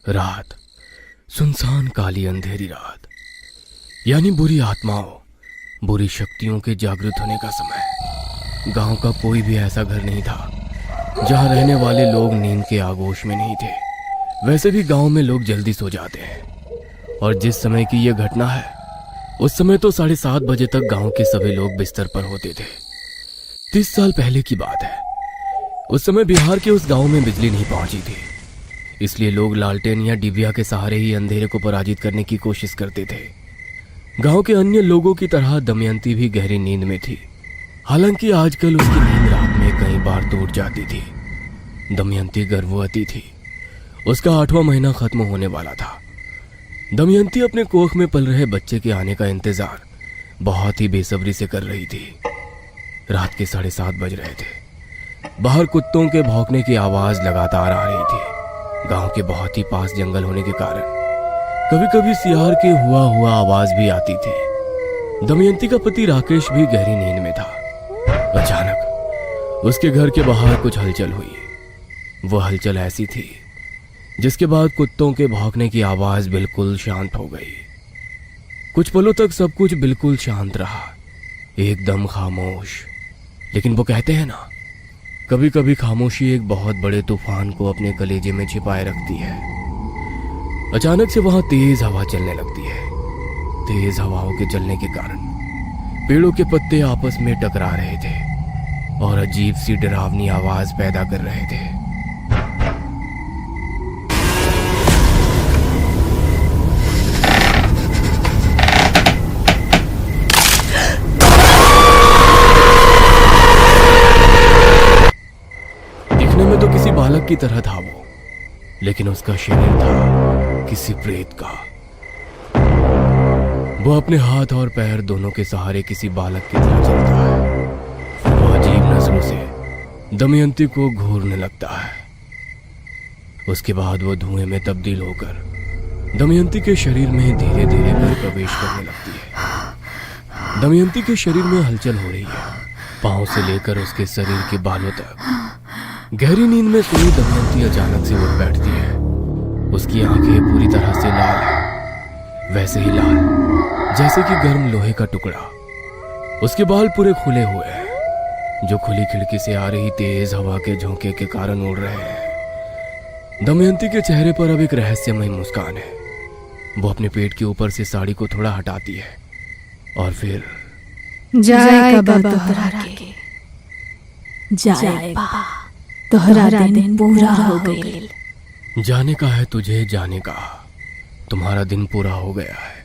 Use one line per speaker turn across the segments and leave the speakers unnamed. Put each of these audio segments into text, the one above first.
रात, सुनसान काली अंधेरी रात, यानी बुरी आत्माओं, बुरी शक्तियों के जागृत होने का समय। गांव का कोई भी ऐसा घर नहीं था जहां रहने वाले लोग नींद के आगोश में नहीं थे। वैसे भी गांव में लोग जल्दी सो जाते हैं, और जिस समय की यह घटना है उस समय तो 7:30 बजे तक गांव के सभी लोग बिस्तर पर होते थे। 30 साल पहले की बात है। उस समय बिहार के उस गांव में बिजली नहीं पहुंची थी, इसलिए लोग लालटेन या डिबिया के सहारे ही अंधेरे को पराजित करने की कोशिश करते थे। गांव के अन्य लोगों की तरह दमयंती भी गहरी नींद में थी। हालांकि आजकल उसकी नींद रात में कई बार टूट जाती थी। दमयंती गर्भवती थी। उसका 8वां महीना खत्म होने वाला था। दमयंती अपने कोख में पल रहे बच्चे के आने का इंतजार बहुत ही बेसब्री से कर रही थी। रात के 7:30 बज रहे थे। बाहर कुत्तों के भौंकने की आवाज लगातार आ रही थी। गांव के बहुत ही पास जंगल होने के कारण कभी कभी सियार के हुआ आवाज भी आती थी। दमयंती का पति राकेश भी गहरी नींद में था। अचानक उसके घर के बाहर कुछ हलचल हुई। वो हलचल ऐसी थी जिसके बाद कुत्तों के भौंकने की आवाज बिल्कुल शांत हो गई। कुछ पलों तक सब कुछ बिल्कुल शांत रहा, एकदम खामोश। लेकिन वो कहते हैं ना, कभी कभी खामोशी एक बहुत बड़े तूफान को अपने कलेजे में छिपाए रखती है। अचानक से वहां तेज हवा चलने लगती है। तेज हवाओं के चलने के कारण पेड़ों के पत्ते आपस में टकरा रहे थे और अजीब सी डरावनी आवाज पैदा कर रहे थे। दिखने में तो किसी बालक की तरह था वो, लेकिन उसका शरीर था किसी प्रेत का। वो अपने हाथ और पैर दोनों के सहारे किसी बालक की तरह चलता है। वो अजीब नजरों से दमयंती को घूरने लगता है। उसके बाद वो धुएं में तब्दील होकर दमयंती के शरीर में धीरे धीरे कर प्रवेश करने लगती है। दमयंती के शरीर में हलचल हो रही है, पांव से लेकर उसके शरीर के बालों तक। गहरी नींद में सोई दमयंती अचानक से उठ बैठती है। उसकी आंखें पूरी तरह से लाल हैं, वैसे ही लाल जैसे कि गर्म लोहे का टुकड़ा। उसके बाल पूरे खुले हुए हैं, जो खुली खिड़की से आ रही तेज हवा के झोंके के कारण उड़ रहे हैं। दमयंती के चेहरे पर अब एक रहस्यमय मुस्कान है। वो अपने पेट के ऊपर से साड़ी को थोड़ा हटाती है और फिर
जाएगा तोहरा के, जाएगा तोहरा दिन पूरा हो गया।
जाने का है तुझे, जाने का, तुम्हारा दिन पूरा हो गया है।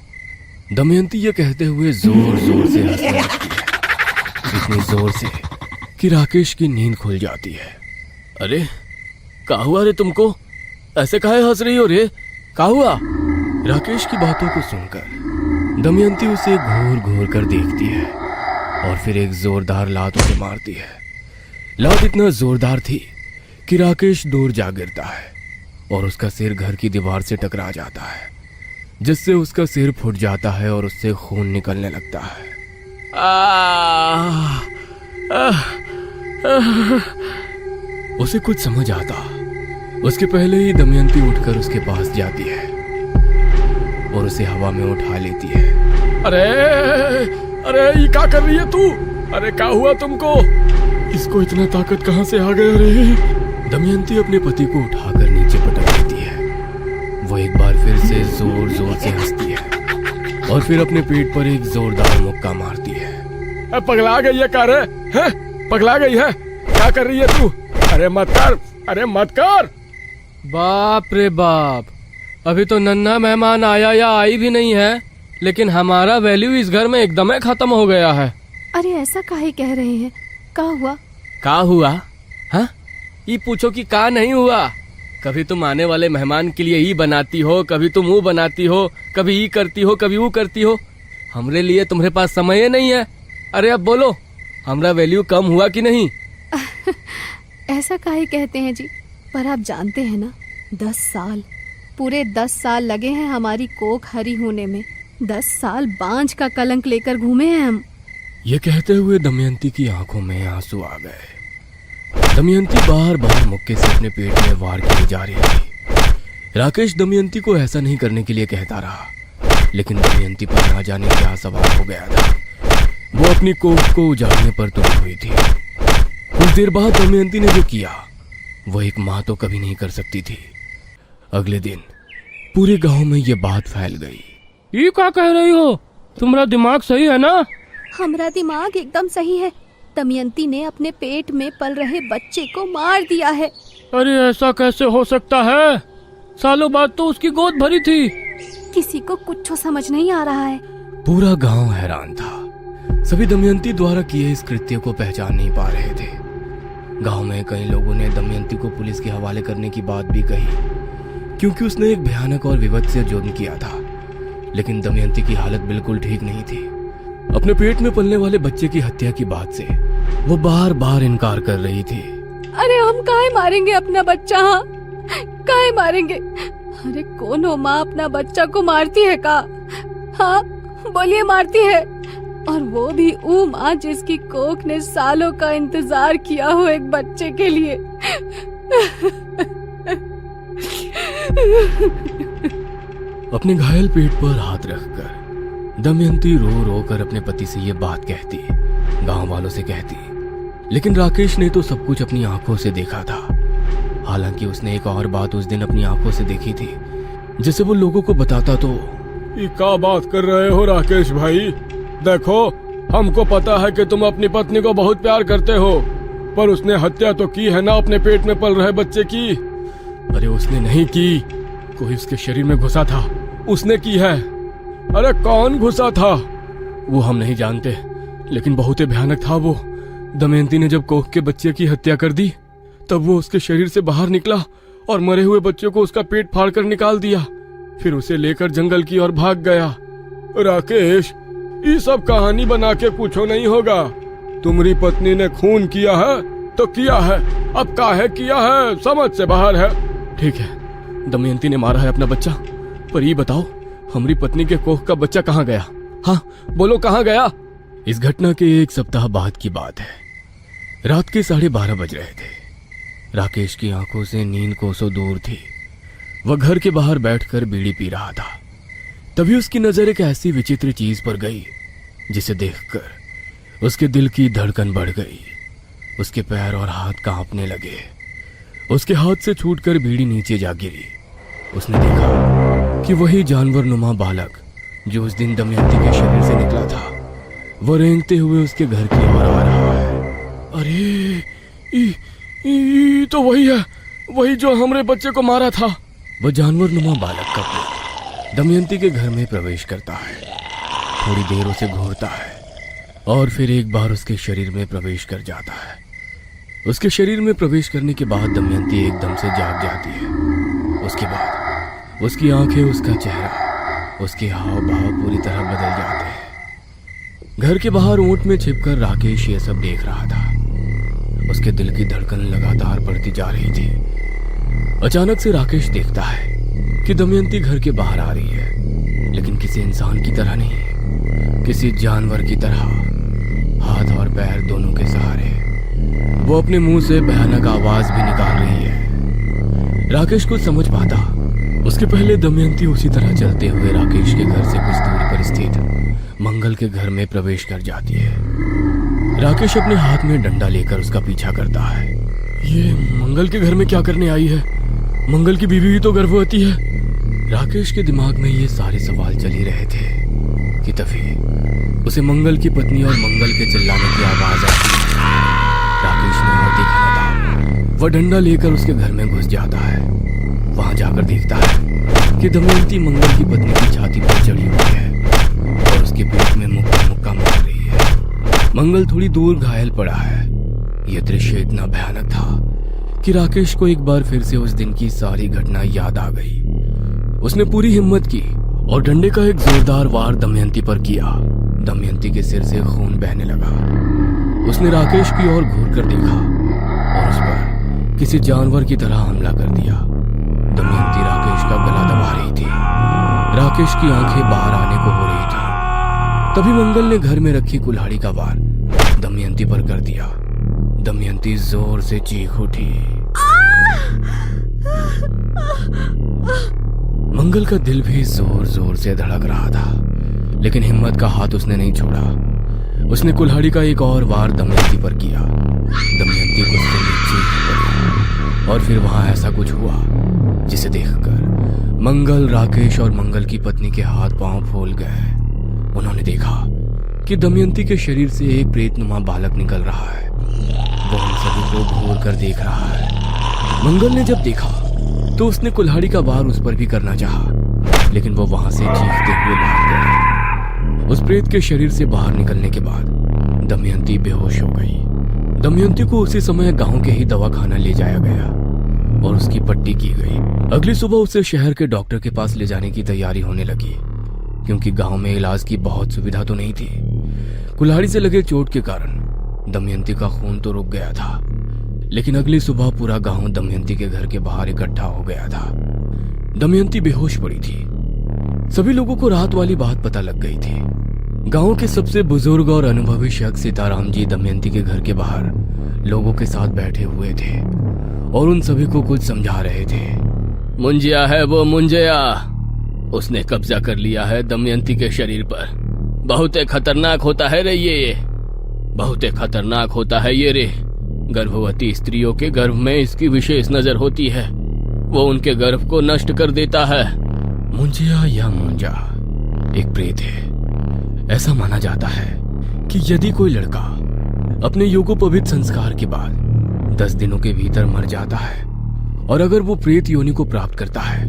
दमयंती ये कहते हुए जोर जोर से हंसने लगती है, इतनी जोर से कि राकेश की नींद खुल जाती है। अरे क्या हुआ रे तुमको? ऐसे काहे हंस रही हो रे? क्या हुआ? राकेश की बातों को सुनकर दमयंती उसे घूर घूर कर देखती है और फिर एक जोरदार लात उसे मारती है। लात इतना जोरदार थी कि राकेश दूर जा गिरता है और उसका सिर घर की दीवार से टकरा जाता है, जिससे उसका सिर फूट जाता है और उससे खून निकलने लगता है। उसे कुछ समझ आता उसके पहले ही दमयंती उठकर उसके पास जाती है और उसे हवा में उठा लेती है।
अरे अरे ये क्या कर रही है तू? अरे क्या हुआ तुमको? इसको इतना ताकत कहां से आ गया रे?
दमयंती अपने पति को उठाकर नीचे पटक देती है। वो एक बार फिर से जोर जोर से हंसती है और फिर अपने पेट पर एक जोरदार मुक्का मारती है।
पगला गई है क्या रे? हैं? पगला गई है? क्या कर रही है तू? अरे मत कर, अरे मत कर।
बाप रे बाप, अभी तो नन्हा मेहमान आया या आई भी नहीं है, लेकिन हमारा वैल्यू इस घर में एकदम खत्म हो गया है।
अरे ऐसा काहे कह रहे हैं? क्या हुआ?
का हुआ? हाँ, ये पूछो कि का नहीं हुआ। कभी तुम आने वाले मेहमान के लिए ही बनाती हो, कभी तुम वो बनाती हो, कभी ये करती हो, कभी वो करती हो। हमरे लिए तुम्हारे पास समय ही नहीं है। अरे अब बोलो, हमारा वैल्यू कम हुआ कि नहीं?
ऐसा काहे कहते हैं जी? पर आप जानते हैं ना, 10 साल, पूरे 10 साल लगे हैं हमारी कोख हरी होने में। 10 साल बांझ का कलंक लेकर घूमे हैं हम।
ये कहते हुए दमयंती की आंखों में आंसू आ गए। दमयंती बार बार मुक्के से अपने पेट में वार किए जा रही थी। राकेश दमयंती को ऐसा नहीं करने के लिए कहता रहा, लेकिन दमयंती पर ना जाने क्या सवार हो गया था। वो अपनी कोख को उजाड़ने पर तुली हुई थी। कुछ देर बाद दमयंती ने जो किया वो एक माँ तो कभी नहीं कर सकती थी। अगले दिन पूरे गांव में ये बात फैल गई।
ये क्या कह रही हो? तुम्हारा दिमाग सही है ना?
हमारा दिमाग एकदम सही है। दमयंती ने अपने पेट में पल रहे बच्चे को मार दिया है।
अरे ऐसा कैसे हो सकता है? सालों बाद तो उसकी गोद भरी थी।
किसी को कुछ समझ नहीं आ रहा है।
पूरा गांव हैरान था। सभी दमयंती द्वारा किए इस कृत्य को पहचान नहीं पा रहे थे। गांव में कई लोगों ने दमयंती को पुलिस के हवाले करने की बात भी कही, क्योंकि उसने एक भयानक और विभत्स जुर्म किया था। लेकिन दमयंती की हालत बिल्कुल ठीक नहीं थी। अपने पेट में पलने वाले बच्चे की हत्या की बात से वो बार बार इनकार कर रही थी।
अरे हम काहे मारेंगे अपना बच्चा? हाँ, काहे मारेंगे? अरे कौन हो माँ अपना बच्चा को मारती है का? हाँ बोलिए, मारती है। और वो भी वो माँ जिसकी कोख ने सालों का इंतजार किया हो एक बच्चे के लिए।
अपने घायल पेट पर हाथ रखकर दमयंती रो रो कर अपने पति से ये बात कहती, गांव वालों से कहती। लेकिन राकेश ने तो सब कुछ अपनी आंखों से देखा था। हालांकि उसने एक और बात उस दिन अपनी आंखों से देखी थी, जिसे वो लोगों को बताता तो।
ये क्या बात कर रहे हो राकेश भाई? देखो, हमको पता है कि तुम अपनी पत्नी को बहुत प्यार करते हो, पर उसने हत्या तो की है ना अपने पेट में पल रहे बच्चे की।
अरे उसने नहीं की,
कोई उसके शरीर में घुसा था, उसने की है। अरे कौन घुसा था?
वो हम नहीं जानते, लेकिन बहुत ही भयानक था वो। दमयंती ने जब कोख के बच्चे की हत्या कर दी, तब वो उसके शरीर से बाहर निकला और मरे हुए बच्चे को उसका पेट फाड़कर निकाल दिया।
फिर उसे लेकर जंगल की ओर भाग गया। राकेश, ये सब कहानी बना के कुछ नहीं होगा। तुम्हारी पत्नी ने खून किया है तो किया है, अब काहे किया है समझ से बाहर है।
ठीक है, दमयंती ने मारा है अपना बच्चा, पर ये बताओ हमारी पत्नी के कोख का बच्चा कहाँ गया? हाँ बोलो, कहाँ गया? इस घटना के एक सप्ताह बाद की बात है। रात के 12:30 बज रहे थे। राकेश की आंखों से नींद कोसों दूर थी। वह घर के बाहर बैठकर बीड़ी पी रहा था। तभी उसकी नजर एक ऐसी विचित्र चीज पर गई जिसे देखकर उसके दिल की धड़कन बढ़ गई। उसके पैर और हाथ कांपने लगे। उसके हाथ से छूटकर बीड़ी नीचे जा गिरी। उसने देखा कि वही जानवर नुमा बालक जो उस दिन दमयंती के शरीर से निकला था, वह रेंगते हुए उसके घर की ओर आ रहा है।
अरे ये तो वही है, वही जो हमरे बच्चे को मारा था।
वह जानवर नुमा बालक का पुत्र दमयंती के घर में प्रवेश करता है। थोड़ी देर उसे घूरता है और फिर एक बार उसके शरीर में प्रवेश कर जाता है। उसके शरीर में प्रवेश करने के बाद दमयंती एकदम से जाग जाती है। उसके बाद उसकी आंखें, उसका चेहरा, उसके हाव भाव पूरी तरह बदल जाते हैं। घर के बाहर ऊंट में छिपकर राकेश ये सब देख रहा था। उसके दिल की धड़कन लगातार बढ़ती जा रही थी। अचानक से राकेश देखता है कि दमयंती घर के बाहर आ रही है, लेकिन किसी इंसान की तरह नहीं, किसी जानवर की तरह, हाथ और पैर दोनों के सहारे। वो अपने मुंह से भयानक आवाज भी निकाल रही है। राकेश कुछ समझ पाता उसके पहले दमयंती उसी तरह चलते हुए राकेश के घर से कुछ दूरी पर स्थित मंगल के घर में प्रवेश कर जाती है। राकेश अपने हाथ में डंडा लेकर उसका पीछा करता है।
ये मंगल के घर में क्या करने आई है? मंगल की बीवी भी तो गर्भवती है।
राकेश के दिमाग में ये सारे सवाल चल ही रहे थे कि तभी उसे मंगल की पत्नी और मंगल के चिल्लाने की आवाज आती है। राकेश ने और देखा न था। वह डंडा लेकर उसके घर में घुस जाता है। वहां जाकर देखता है कि दमयंती मंगल की पत्नी की छाती पर चढ़ी हुई है और उसके पेट में मुक्का मुक्का मार रही है। मंगल थोड़ी दूर घायल पड़ा है। यह दृश्य इतना भयानक था कि राकेश को एक बार फिर से उस दिन की सारी घटना याद आ गई। उसने पूरी हिम्मत की और डंडे का एक जोरदार वार दमयंती पर किया। दमयंती के सिर से खून बहने लगा। उसने राकेश की ओर घूर कर देखा और उस पर किसी जानवर की तरह हमला कर दिया। दमयंती राकेश का गला दबा रही थी। राकेश की आंखें बाहर आने को हो रही थी। तभी मंगल ने घर में रखी कुल्हाड़ी का वार दमयंती पर कर दिया। दमयंती जोर से चीख उठी। मंगल का दिल भी जोर जोर से धड़क रहा था, लेकिन हिम्मत का हाथ उसने नहीं छोड़ा। उसने कुल्हाड़ी का एक और वार दमयंती पर किया। दमयंती गुस्से में चीख पड़ी और फिर वहां ऐसा कुछ हुआ जिसे देखकर मंगल, राकेश और मंगल की पत्नी के हाथ पांव फूल गए। उन्होंने देखा कि दमयंती के शरीर से एक प्रेतनुमा बालक निकल रहा है। वो उन सभी को घूर कर देख रहा है। मंगल ने जब देखा तो उसने कुल्हाड़ी का वार उस पर भी करना चाहा, लेकिन वो वहां से चीखते हुए भाग गया। उस प्रेत के शरीर से बाहर निकलने के बाद दमयंती बेहोश हो गई। दमयंती को उसी समय गांव के ही दवाखाना ले जाया गया और उसकी पट्टी की गई। अगली सुबह उसे शहर के डॉक्टर के पास ले जाने की तैयारी होने लगी, क्योंकि गांव में इलाज की बहुत सुविधा तो नहीं थी। कुल्हाड़ी से लगे चोट के कारण दमयंती का खून तो रुक गया था, लेकिन अगली सुबह पूरा गांव दमयंती के घर के बाहर इकट्ठा हो गया था। दमयंती बेहोश पड़ी थी। सभी लोगों को रात वाली बात पता लग गई थी। गांव के सबसे बुजुर्ग और अनुभवी शख्स सीताराम जी दमयंती के घर के बाहर लोगों के साथ बैठे हुए थे और उन सभी को कुछ समझा रहे थे।
मुंजिया है वो मुंजिया, उसने कब्जा कर लिया है दमयंती के शरीर पर। बहुत खतरनाक होता है रे ये, बहुत खतरनाक होता है ये रे। गर्भवती स्त्रियों के गर्भ में इसकी विशेष नजर होती है, वो उनके गर्भ को नष्ट कर देता है।
मुंजिया या मुंजा एक प्रेत है। ऐसा माना जाता है कि यदि कोई लड़का अपने योगोपवीत संस्कार के बाद 10 दिनों के भीतर मर जाता है और अगर वो प्रेत योनि को प्राप्त करता है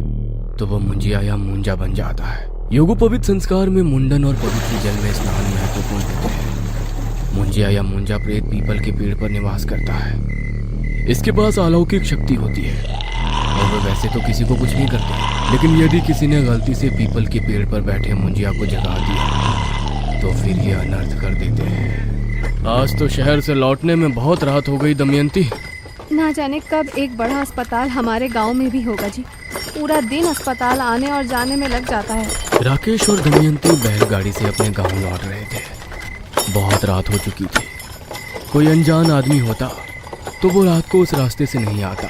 तो वो मुंजिया या मुंजा बन जाता है। योगोपवीत संस्कार में मुंडन और पवित्र जल में स्नान महत्वपूर्ण होते हैं। मुंजिया या मुंजा प्रेत पीपल के पेड़ पर निवास करता है। इसके पास अलौकिक शक्ति होती है और वो वैसे तो किसी को कुछ नहीं करते, लेकिन यदि किसी ने गलती से पीपल के पेड़ पर बैठे मुंजिया को जगा दिया तो फिर ये अनर्थ कर देते हैं।
आज तो शहर से लौटने में बहुत रात हो गई दमयंती।
ना जाने कब एक बड़ा अस्पताल हमारे गांव में भी होगा जी। पूरा दिन अस्पताल आने और जाने में लग जाता है।
राकेश और दमयंती बैलगाड़ी से अपने गांव लौट रहे थे। बहुत रात हो चुकी थी। कोई अनजान आदमी होता तो वो रात को उस रास्ते से नहीं आता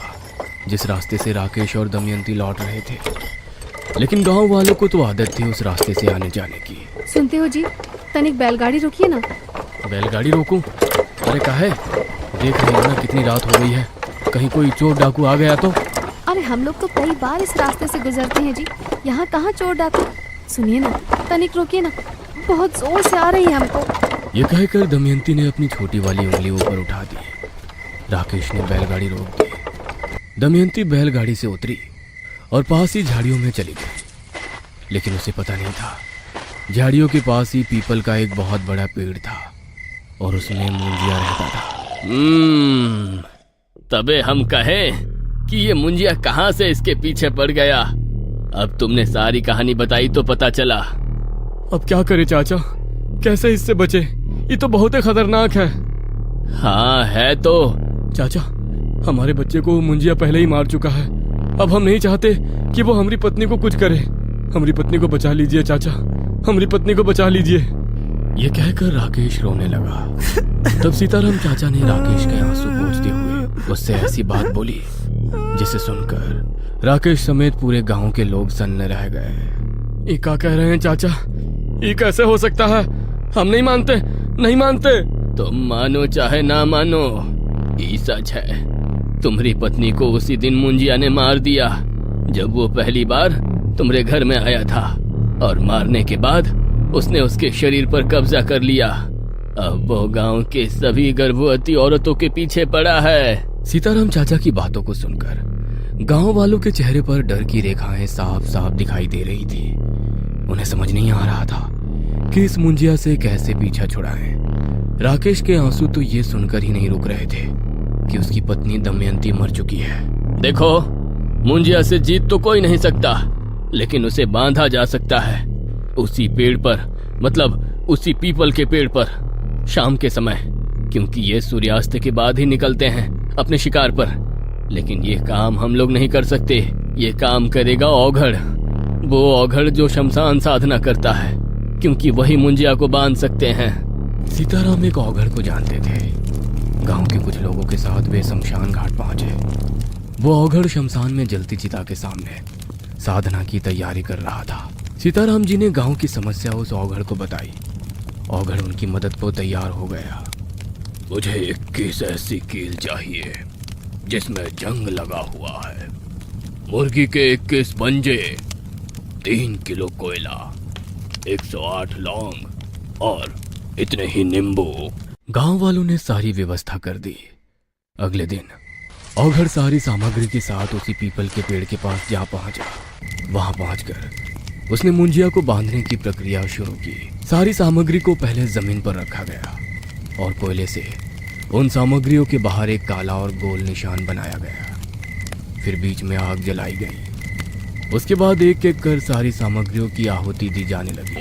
जिस रास्ते से राकेश और दमयंती लौट रहे थे, लेकिन गांव वालों को तो आदत थी उस रास्ते से आने जाने की।
सुनते हो जी, तनिक बैलगाड़ी रोकिए ना।
बैलगाड़ी रोकूं? अरे काहे? देख रही हो ना कितनी रात हो गई है, कहीं कोई चोर डाकू आ गया तो?
अरे हम लोग तो कई बार इस रास्ते से गुजरते हैं जी, यहाँ कहाँ चोर डाकू। सुनिए ना, तनिक रोकिए ना, बहुत जोर से आ रही है हमको।
ये कहकर दमयंती ने अपनी छोटी वाली उंगली ऊपर उठा दी। राकेश ने बैलगाड़ी रोक दी। दमयंती बैलगाड़ी से उतरी और पास ही झाड़ियों में चली गई, लेकिन उसे पता नहीं था झाड़ियों के पास ही पीपल का एक बहुत बड़ा पेड़ था और उसमें मुंजिया रहता था।
तबे हम कहें कि ये मुंजिया कहाँ से इसके पीछे पड़ गया। अब तुमने सारी कहानी बताई तो पता चला।
अब क्या करे चाचा, कैसे इससे बचे? ये तो बहुत ही खतरनाक है।
हाँ है तो।
चाचा, हमारे बच्चे को मुंजिया पहले ही मार चुका है। अब हम नहीं चाहते कि वो हमारी पत्नी को कुछ करे। हमारी पत्नी को बचा लीजिए चाचा, हमारी पत्नी को बचा लीजिए।
ये कहकर राकेश रोने लगा। तब सीताराम चाचा ने राकेश के आंसू पोंछते हुए उससे ऐसी बात बोली जिसे सुनकर राकेश समेत पूरे गांव के लोग सन्न रह गए।
ये क्या कह रहे हैं चाचा? ये कैसे हो सकता है? हम नहीं मानते, नहीं मानते।
तुम मानो चाहे ना मानो, ये सच है। तुम्हारी पत्नी को उसी दिन मुंजिया ने मार दिया जब वो पहली बार तुम्हारे घर में आया था, और मारने के बाद उसने उसके शरीर पर कब्जा कर लिया। अब वो गांव के सभी गर्भवती औरतों के पीछे पड़ा है।
सीताराम चाचा की बातों को सुनकर गांव वालों के चेहरे पर डर की रेखाएं साफ साफ दिखाई दे रही थी। उन्हें समझ नहीं आ रहा था कि इस मुंजिया से कैसे पीछा छुड़ाएं। राकेश के आंसू तो ये सुनकर ही नहीं रुक रहे थे कि उसकी पत्नी दमयंती मर चुकी है।
देखो, मुंजिया से जीत तो कोई नहीं सकता, लेकिन उसे बांधा जा सकता है उसी पेड़ पर, मतलब उसी पीपल के पेड़ पर शाम के समय, क्योंकि ये सूर्यास्त के बाद ही निकलते हैं अपने शिकार पर। लेकिन ये काम हम लोग नहीं कर सकते। ये काम करेगा औघड़, वो औघड़ जो शमशान साधना करता है, क्योंकि वही मुंजिया को बांध सकते हैं।
सीताराम एक औघड़ को जानते थे। गांव के कुछ लोगों के साथ वे शमशान घाट पहुंचे। वो औघड़ शमशान में जलती चिता के सामने साधना की तैयारी कर रहा था। सीताराम जी ने गांव की समस्या उस औघड़ को बताई। औघड़ उनकी मदद को तैयार हो गया। मुझे 21 ऐसी कील चाहिए जिसमें जंग लगा हुआ है, मुर्गी के 21 पंजे, 3 किलो कोयला, 108 लौंग और इतने ही नींबू। गांव वालों ने सारी व्यवस्था कर दी। अगले दिन औघड़ सारी सामग्री के साथ उसी पीपल के पेड़ के पास जा पहुंचा। वहां पहुंचकर उसने मुंजिया को बांधने की प्रक्रिया शुरू की। सारी सामग्री को पहले जमीन पर रखा गया और कोयले से उन सामग्रियों के बाहर एक काला और गोल निशान बनाया गया। फिर बीच में आग जलाई गई। उसके बाद एक एक कर सारी सामग्रियों की आहुति दी जाने लगी।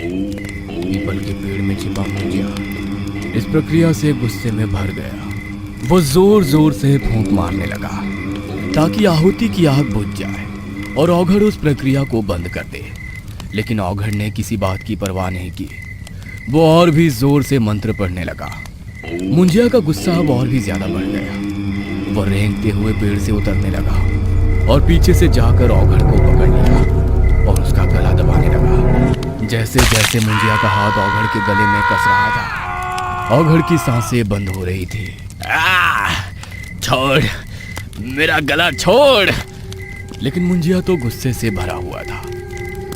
पीपल के पेड़ में छिपा मुंजिया इस प्रक्रिया से गुस्से में भर गया। वो जोर जोर से फूंक मारने लगा ताकि आहुति की आग बुझ जाए और औघड़ उस प्रक्रिया को बंद कर दे। लेकिन औघड़ ने किसी बात की परवाह नहीं की। वो और भी जोर से मंत्र पढ़ने लगा। मुंजिया का गुस्सा अब और भी ज्यादा बढ़ गया। वो रेंगते हुए पेड़ से उतरने लगा और पीछे से जाकर औघड़ को पकड़ लिया और उसका गला दबाने लगा। जैसे जैसे मुंजिया का हाथ औघड़ के गले में कस रहा था, औघड़ की सांसें बंद हो रही थी। छोड़, मेरा गला छोड़। लेकिन मुंजिया तो गुस्से से भरा हुआ था।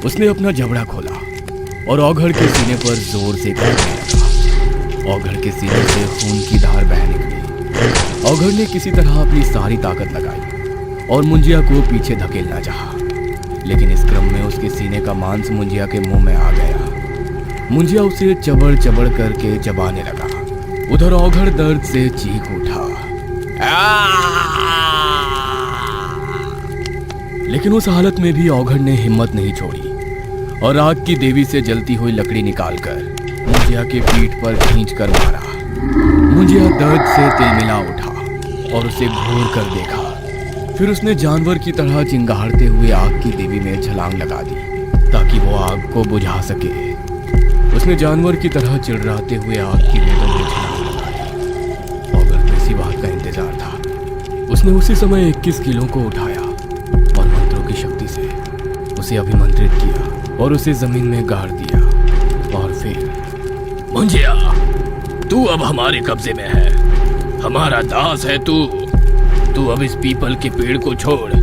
उसने अपना जबड़ा खोला और औघड़ के सीने पर जोर से काटने लगा। औघड़ के सीने से खून की धार बह निकली। औघड़ ने किसी तरह अपनी सारी ताकत लगाई और मुंजिया को पीछे धकेलना चाहा, लेकिन इस क्रम में उसके सीने का मांस मुंजिया के मुंह में आ गया। मुंजिया उसे चबड़ चबड़ करके चबाने लगा। उधर औघड़ दर्द से चीख उठा। लेकिन उस हालत में भी औघड़ ने हिम्मत नहीं छोड़ी और आग की देवी से जलती हुई लकड़ी निकालकर मुंजिया के पीठ पर खींच कर मारा। मुंजिया दर्द से तिलमिला उठा और उसे घूर कर देखा। फिर उसने जानवर की तरह चिंगारते हुए आग की देवी में छलांग लगा दी ताकि वो आग को बुझा सके। उसने जानवर की तरह चिड़राते हुए आग की वेदों में छलांग लगाई। औघड़ को इसी बात का इंतजार था। उसने उसी समय 21 किलो को उठाया और मंत्रों की शक्ति से उसे अभिमंत्रित किया और उसे जमीन में गाड़ दिया। और फिर मुंजिया, तू अब हमारे कब्जे में है, हमारा दास है तू। तू अब इस पीपल के पेड़ को छोड़।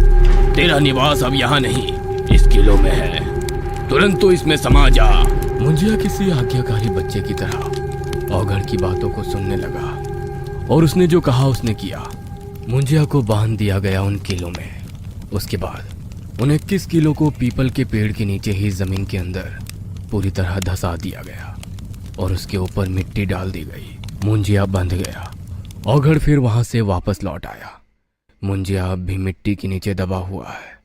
तेरा निवास अब यहाँ नहीं, इस किलो में है। तुरंत तो इसमें समा जा। मुंजिया किसी आज्ञाकारी बच्चे की तरह औघड़ की बातों को सुनने लगा और उसने जो कहा उसने किया। मुंजिया को बांध दिया गया उन किलों में। उसके बाद उन 21 किलो को पीपल के पेड़ के नीचे ही जमीन के अंदर पूरी तरह धंसा दिया गया और उसके ऊपर मिट्टी डाल दी गई। मुंजिया बंध गया। औघड़ फिर वहां से वापस लौट आया। मुंजिया अब भी मिट्टी के नीचे दबा हुआ है,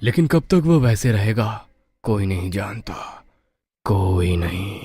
लेकिन कब तक वो वैसे रहेगा कोई नहीं जानता, कोई नहीं।